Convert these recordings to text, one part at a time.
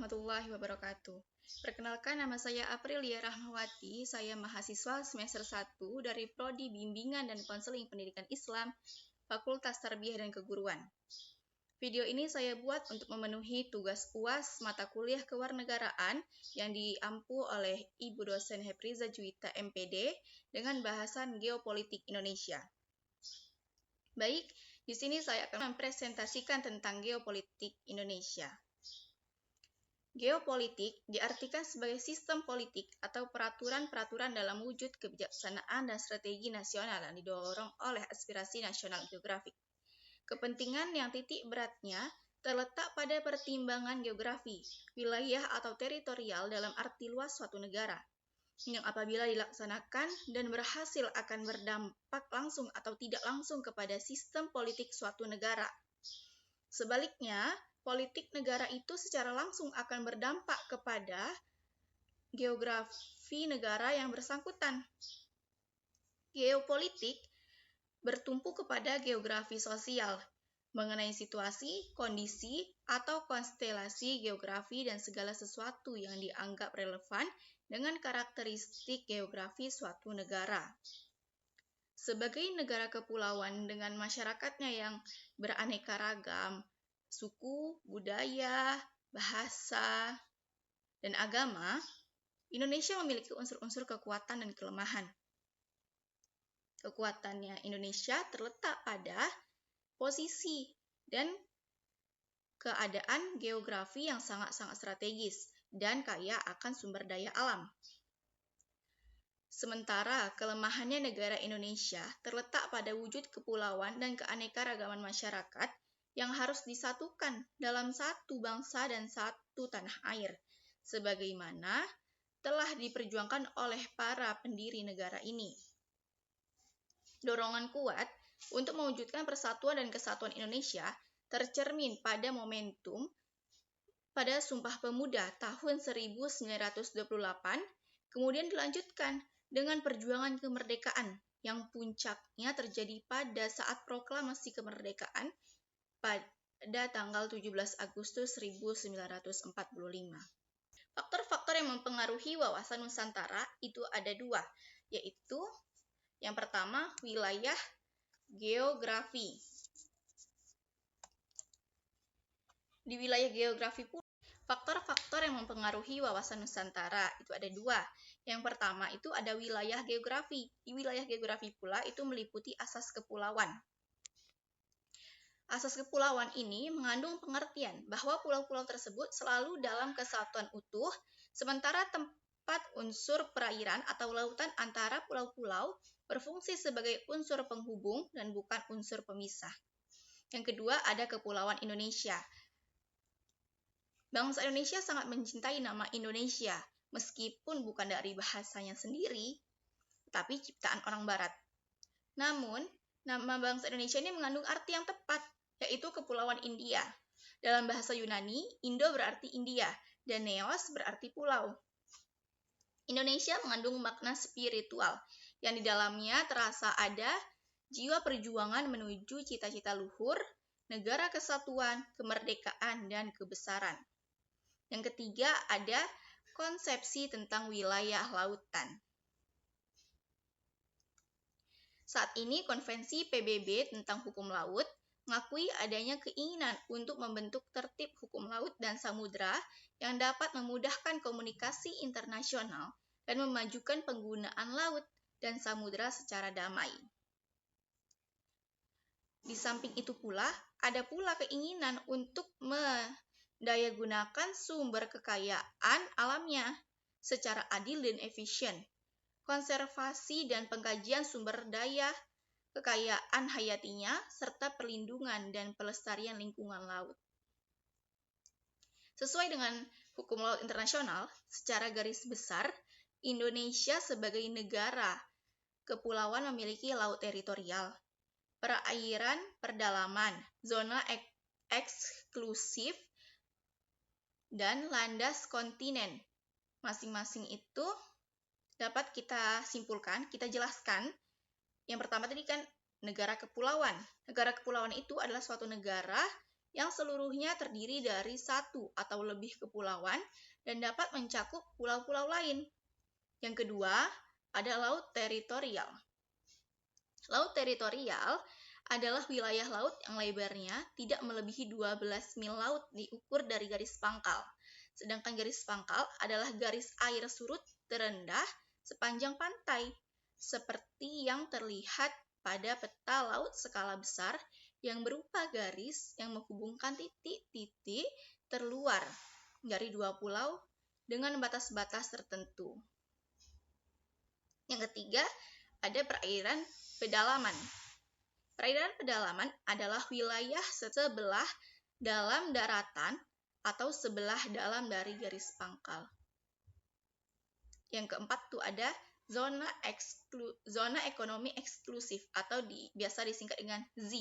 warahmatullahi wabarakatuh. Perkenalkan, nama saya Aprilia Rahmawati. Saya mahasiswa semester 1 dari Prodi Bimbingan dan Konseling Pendidikan Islam, Fakultas Tarbiyah dan Keguruan. Video ini saya buat untuk memenuhi tugas UAS mata kuliah kewarganegaraan yang diampu oleh Ibu dosen Hepriza Juwita MPD dengan bahasan geopolitik Indonesia. Baik, di sini saya akan mempresentasikan tentang geopolitik Indonesia. Geopolitik diartikan sebagai sistem politik atau peraturan-peraturan dalam wujud kebijaksanaan dan strategi nasional yang didorong oleh aspirasi nasional geografik. Kepentingan yang titik beratnya terletak pada pertimbangan geografi, wilayah atau teritorial dalam arti luas suatu negara, yang apabila dilaksanakan dan berhasil akan berdampak langsung atau tidak langsung kepada sistem politik suatu negara. Sebaliknya, politik negara itu secara langsung akan berdampak kepada geografi negara yang bersangkutan. Geopolitik bertumpu kepada geografi sosial, mengenai situasi, kondisi, atau konstelasi geografi dan segala sesuatu yang dianggap relevan dengan karakteristik geografi suatu negara. Sebagai negara kepulauan dengan masyarakatnya yang beraneka ragam, suku, budaya, bahasa, dan agama, Indonesia memiliki unsur-unsur kekuatan dan kelemahan. Kekuatannya Indonesia terletak pada posisi dan keadaan geografi yang sangat-sangat strategis dan kaya akan sumber daya alam. Sementara kelemahannya negara Indonesia terletak pada wujud kepulauan dan keanekaragaman masyarakat yang harus disatukan dalam satu bangsa dan satu tanah air, sebagaimana telah diperjuangkan oleh para pendiri negara ini. Dorongan kuat untuk mewujudkan persatuan dan kesatuan Indonesia tercermin pada momentum pada Sumpah Pemuda tahun 1928, kemudian dilanjutkan dengan perjuangan kemerdekaan yang puncaknya terjadi pada saat proklamasi kemerdekaan pada tanggal 17 Agustus 1945. Faktor-faktor yang mempengaruhi wawasan Nusantara itu ada dua, yaitu yang pertama, wilayah geografi. Di wilayah geografi pula, faktor-faktor yang mempengaruhi wawasan Nusantara itu ada dua. Yang pertama itu ada wilayah geografi. Di wilayah geografi pula itu meliputi asas kepulauan. Asas kepulauan ini mengandung pengertian bahwa pulau-pulau tersebut selalu dalam kesatuan utuh, sementara tempat unsur perairan atau lautan antara pulau-pulau berfungsi sebagai unsur penghubung dan bukan unsur pemisah. Yang kedua ada Kepulauan Indonesia. Bangsa Indonesia sangat mencintai nama Indonesia, meskipun bukan dari bahasanya sendiri, tetapi ciptaan orang Barat. Namun, nama bangsa Indonesia ini mengandung arti yang tepat, yaitu Kepulauan India. Dalam bahasa Yunani, Indo berarti India, dan Neos berarti pulau. Indonesia mengandung makna spiritual, yang di dalamnya terasa ada jiwa perjuangan menuju cita-cita luhur, negara kesatuan, kemerdekaan, dan kebesaran. Yang ketiga ada konsepsi tentang wilayah lautan. Saat ini Konvensi PBB tentang hukum laut mengakui adanya keinginan untuk membentuk tertib hukum laut dan samudra yang dapat memudahkan komunikasi internasional dan memajukan penggunaan laut dan samudra secara damai. Di samping itu pula, ada pula keinginan untuk mendayagunakan sumber kekayaan alamnya secara adil dan efisien. Konservasi dan pengkajian sumber daya kekayaan hayatinya, serta perlindungan dan pelestarian lingkungan laut. Sesuai dengan hukum laut internasional, secara garis besar, Indonesia sebagai negara kepulauan memiliki laut teritorial, perairan pedalaman, zona eksklusif, dan landas kontinen. Masing-masing itu dapat kita simpulkan, kita jelaskan. Yang pertama tadi kan negara kepulauan. Negara kepulauan itu adalah suatu negara yang seluruhnya terdiri dari satu atau lebih kepulauan dan dapat mencakup pulau-pulau lain. Yang kedua, ada laut teritorial. Laut teritorial adalah wilayah laut yang lebarnya tidak melebihi 12 mil laut diukur dari garis pangkal. Sedangkan garis pangkal adalah garis air surut terendah sepanjang pantai, seperti yang terlihat pada peta laut skala besar yang berupa garis yang menghubungkan titik-titik terluar dari dua pulau dengan batas-batas tertentu. Yang ketiga, ada perairan pedalaman. Perairan pedalaman adalah wilayah sebelah dalam daratan atau sebelah dalam dari garis pangkal. Yang keempat tuh ada zona ekonomi eksklusif atau biasa disingkat dengan Z.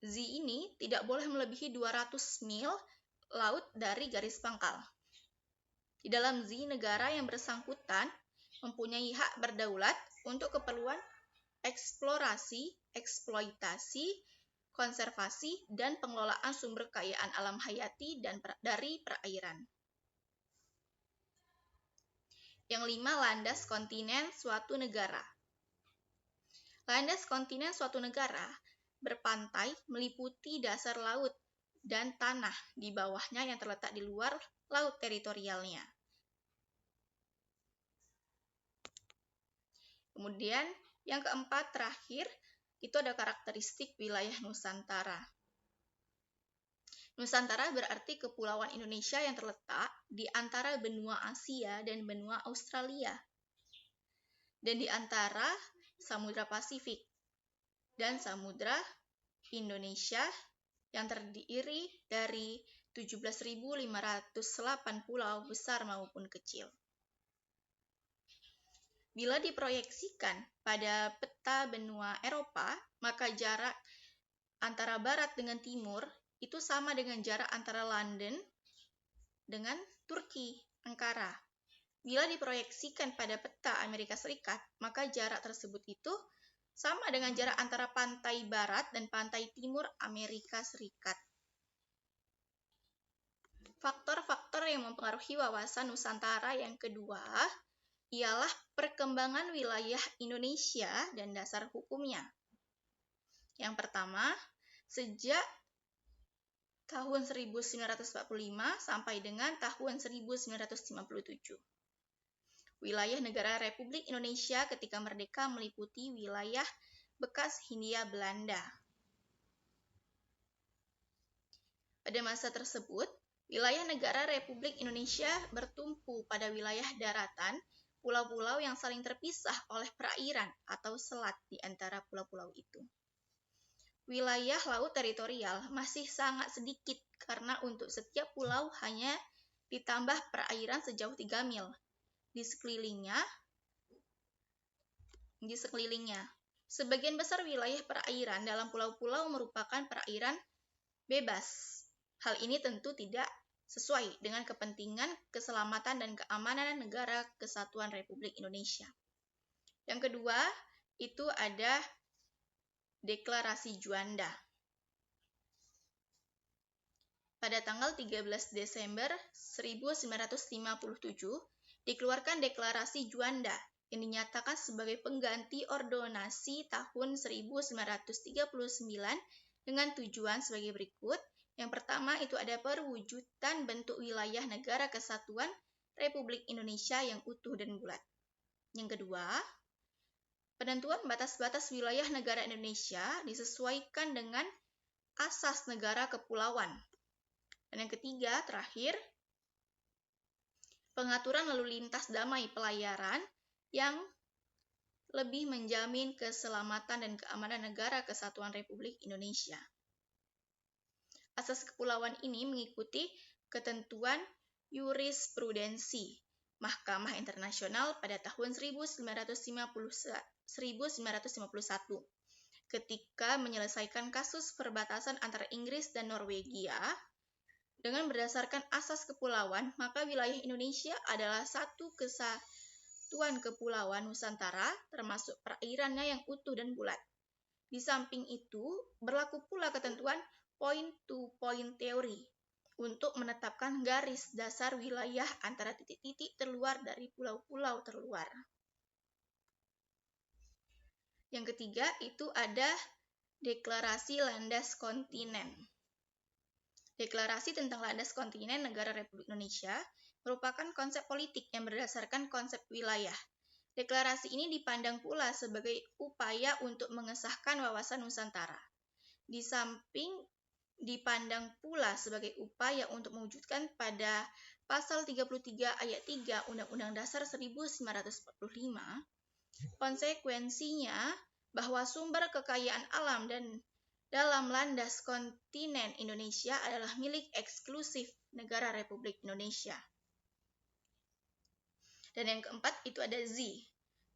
Z ini tidak boleh melebihi 200 mil laut dari garis pangkal. Di dalam Z, negara yang bersangkutan mempunyai hak berdaulat untuk keperluan eksplorasi, eksploitasi, konservasi, dan pengelolaan sumber kekayaan alam hayati dari perairan. Yang 5, landas kontinen suatu negara. Landas kontinen suatu negara berpantai meliputi dasar laut dan tanah di bawahnya yang terletak di luar laut teritorialnya. Kemudian yang keempat terakhir, itu ada karakteristik wilayah Nusantara. Nusantara berarti kepulauan Indonesia yang terletak di antara benua Asia dan benua Australia, dan di antara Samudra Pasifik dan Samudra Indonesia yang terdiri dari 17.508 pulau besar maupun kecil. Bila diproyeksikan pada peta benua Eropa, maka jarak antara barat dengan timur itu sama dengan jarak antara London dengan Turki, Ankara. Bila diproyeksikan pada peta Amerika Serikat, maka jarak tersebut itu sama dengan jarak antara pantai barat dan pantai timur Amerika Serikat. Faktor-faktor yang mempengaruhi wawasan Nusantara yang kedua ialah perkembangan wilayah Indonesia dan dasar hukumnya. Yang pertama, sejak tahun 1945 sampai dengan tahun 1957. Wilayah negara Republik Indonesia ketika merdeka meliputi wilayah bekas Hindia Belanda. Pada masa tersebut, wilayah negara Republik Indonesia bertumpu pada wilayah daratan, pulau-pulau yang saling terpisah oleh perairan atau selat di antara pulau-pulau itu. Wilayah laut teritorial masih sangat sedikit karena untuk setiap pulau hanya ditambah perairan sejauh 3 mil di sekelilingnya. Sebagian besar wilayah perairan dalam pulau-pulau merupakan perairan bebas. Hal ini tentu tidak sesuai dengan kepentingan keselamatan dan keamanan negara Kesatuan Republik Indonesia. Yang kedua, itu ada Deklarasi Juanda. Pada tanggal 13 Desember 1957, dikeluarkan Deklarasi Juanda yang dinyatakan sebagai pengganti ordonansi tahun 1939 dengan tujuan sebagai berikut. Yang pertama itu ada perwujudan bentuk wilayah negara kesatuan Republik Indonesia yang utuh dan bulat. Yang kedua, penentuan batas-batas wilayah negara Indonesia disesuaikan dengan asas negara kepulauan. Dan yang ketiga, terakhir, pengaturan lalu lintas damai pelayaran yang lebih menjamin keselamatan dan keamanan negara kesatuan Republik Indonesia. Asas kepulauan ini mengikuti ketentuan jurisprudensi Mahkamah Internasional pada tahun 1951 ketika menyelesaikan kasus perbatasan antara Inggris dan Norwegia. Dengan berdasarkan asas kepulauan, maka wilayah Indonesia adalah satu kesatuan kepulauan Nusantara termasuk perairannya yang utuh dan bulat. Di samping itu, berlaku pula ketentuan point-to-point theory untuk menetapkan garis dasar wilayah antara titik-titik terluar dari pulau-pulau terluar. Yang ketiga, itu ada Deklarasi Landas Kontinen. Deklarasi tentang landas kontinen negara Republik Indonesia merupakan konsep politik yang berdasarkan konsep wilayah. Deklarasi ini dipandang pula sebagai upaya untuk mengesahkan wawasan Nusantara. Di samping dipandang pula sebagai upaya untuk mewujudkan pada Pasal 33 Ayat 3 Undang-Undang Dasar 1945, konsekuensinya bahwa sumber kekayaan alam dan dalam landas kontinen Indonesia adalah milik eksklusif negara Republik Indonesia. Dan yang keempat itu ada Z,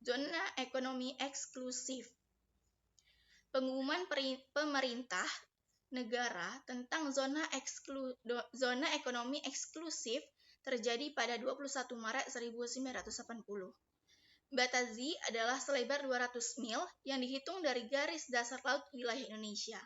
zona ekonomi eksklusif. Pengumuman pemerintah negara tentang zona ekonomi eksklusif terjadi pada 21 Maret 1980. Batas Z adalah selebar 200 mil yang dihitung dari garis dasar laut wilayah Indonesia.